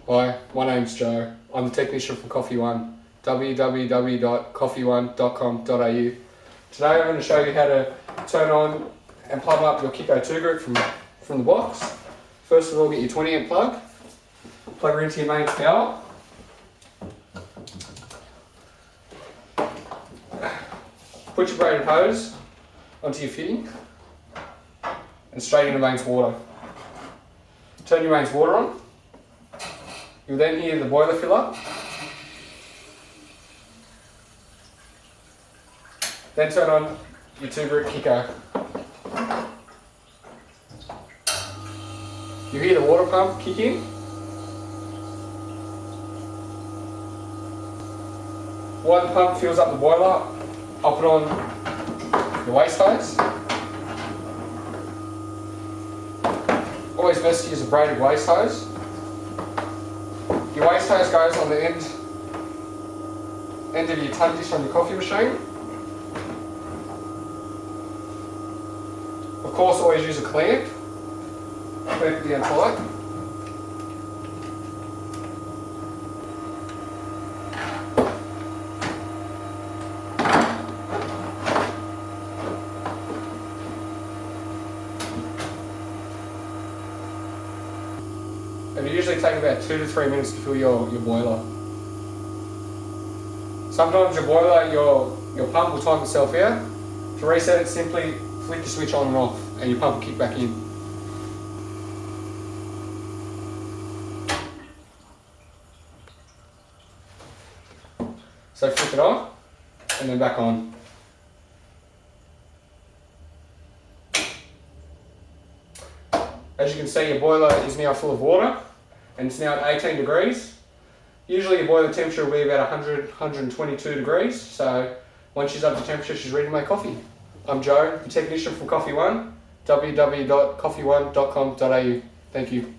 Hi, my name's Joe. I'm the technician from Coffee One, www.coffeeone.com.au. Today I'm going to show you how to turn on and plug up your Kicco 2 group from the box. First of all, get your 20 amp plug her into your main power. Put your braided hose onto your fitting and straight into mains water. Turn your mains water on. You'll then hear the boiler fill up. Then turn on your 2 group Kicco. You hear the water pump kick in. While the pump fills up the boiler, I'll put on your waste hose. Always best to use a braided waste hose. Your waste hose goes on the end of your tub dish on your coffee machine. Of course, always use a clamp. Clamp it down tight. It'll usually take about 2 to 3 minutes to fill your boiler. Sometimes your boiler, your pump will time itself out. To reset it, simply flick your switch on and off and your pump will kick back in. So flick it off and then back on. As you can see, your boiler is now full of water and it's now at 18 degrees. Usually your boiler temperature will be about 100, 122 degrees. So once she's up to temperature, she's ready to make coffee. I'm Joe, the technician from Coffee One, www.coffeeone.com.au. Thank you.